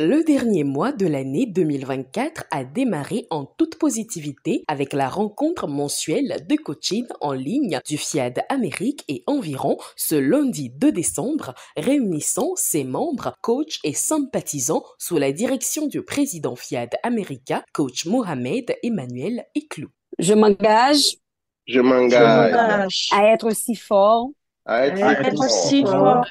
Le dernier mois de l'année 2024 a démarré en toute positivité avec la rencontre mensuelle de coaching en ligne du FIAD Amérique et environ ce lundi 2 décembre, réunissant ses membres, coachs et sympathisants sous la direction du président FIAD America, coach Mohamed Emmanuel Eklou. Je m'engage Je m'engage à être aussi fort à être si fort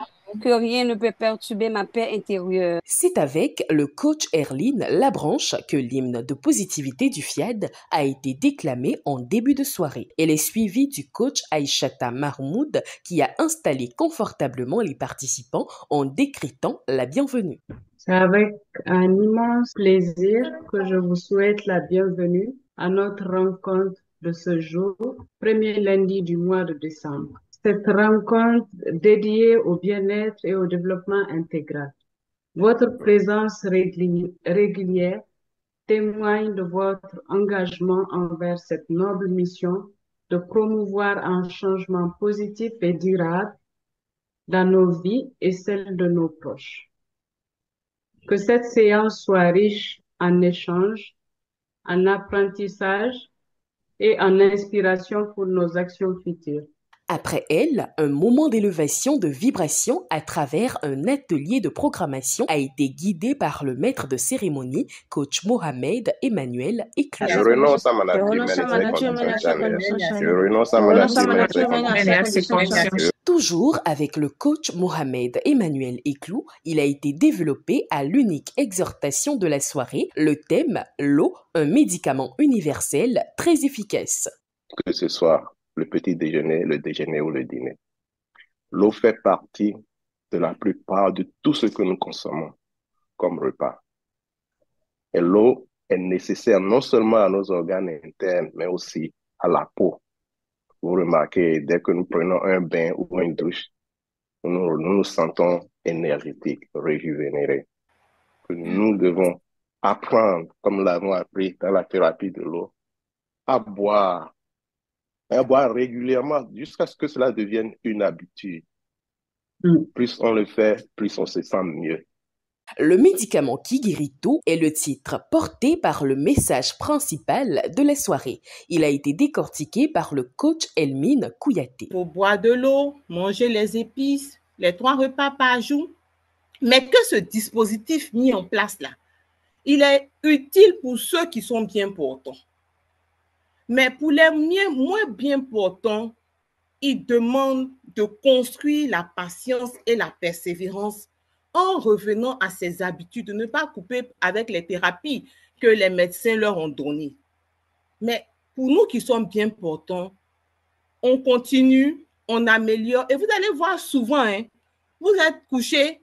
que rien ne peut perturber ma paix intérieure. C'est avec le coach Erline Labranche que l'hymne de positivité du FIAD a été déclamé en début de soirée. Elle est suivie du coach Aïchata Mahmoud qui a installé confortablement les participants en décritant la bienvenue. C'est avec un immense plaisir que je vous souhaite la bienvenue à notre rencontre de ce jour, premier lundi du mois de décembre. Cette rencontre dédiée au bien-être et au développement intégral. Votre présence régulière témoigne de votre engagement envers cette noble mission de promouvoir un changement positif et durable dans nos vies et celles de nos proches. Que cette séance soit riche en échanges, en apprentissage et en inspiration pour nos actions futures. Après elle, un moment d'élévation de vibration à travers un atelier de programmation a été guidé par le maître de cérémonie, coach Mohamed Emmanuel Eklou. Je renonce à ma nature. Toujours avec le coach Mohamed Emmanuel Eklou, il a été développé à l'unique exhortation de la soirée, le thème « L'eau, un médicament universel très efficace ». Que ce soit le petit déjeuner, le déjeuner ou le dîner. L'eau fait partie de la plupart de tout ce que nous consommons comme repas. Et l'eau est nécessaire non seulement à nos organes internes, mais aussi à la peau. Vous remarquez, dès que nous prenons un bain ou une douche, nous nous sentons énergétiques, réjuvérés. Nous devons apprendre, comme nous l'avons appris dans la thérapie de l'eau, à boire régulièrement jusqu'à ce que cela devienne une habitude. Plus on le fait, plus on se sent mieux. Le médicament qui guérit tout est le titre porté par le message principal de la soirée. Il a été décortiqué par le coach Elmine Kouyaté. Faut boire de l'eau, manger les épices, les 3 repas par jour. Mais que ce dispositif mis en place là, il est utile pour ceux qui sont bien portants. Mais pour les moins bien portants, il demande de construire la patience et la persévérance en revenant à ses habitudes, de ne pas couper avec les thérapies que les médecins leur ont données. Mais pour nous qui sommes bien portants, on continue, on améliore. Et vous allez voir souvent, vous êtes couché,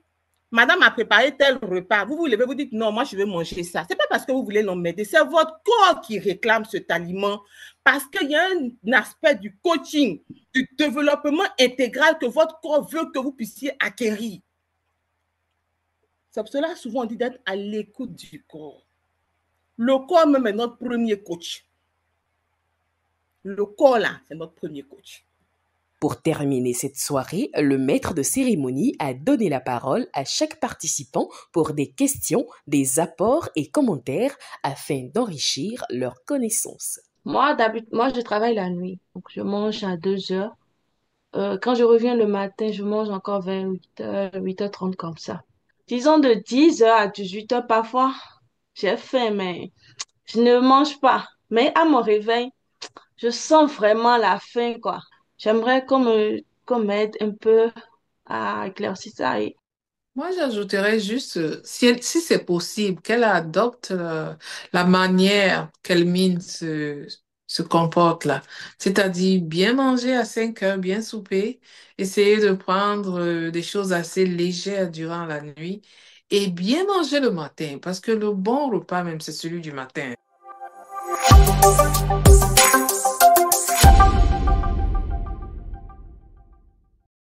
madame a préparé tel repas, vous vous levez, vous dites non, moi je vais manger ça. Ce n'est pas parce que vous voulez l'emmerder, c'est votre corps qui réclame cet aliment parce qu'il y a un aspect du coaching, du développement intégral que votre corps veut que vous puissiez acquérir. C'est pour cela souvent on dit d'être à l'écoute du corps. Le corps même est notre premier coach. Le corps là, c'est notre premier coach. Pour terminer cette soirée, le maître de cérémonie a donné la parole à chaque participant pour des questions, des apports et commentaires afin d'enrichir leurs connaissances. Moi, je travaille la nuit, donc je mange à 2 heures. Quand je reviens le matin, je mange encore vers 8h, 8h30 comme ça. Disons de 10h à 18h parfois, j'ai faim, mais je ne mange pas. Mais à mon réveil, je sens vraiment la faim, quoi. J'aimerais qu'on m'aide un peu à éclaircir ça. Moi, j'ajouterais juste, si c'est possible, qu'elle adopte la manière qu'Elmine se comporte là. C'est-à-dire bien manger à 5 heures, bien souper, essayer de prendre des choses assez légères durant la nuit et bien manger le matin, parce que le bon repas même, c'est celui du matin.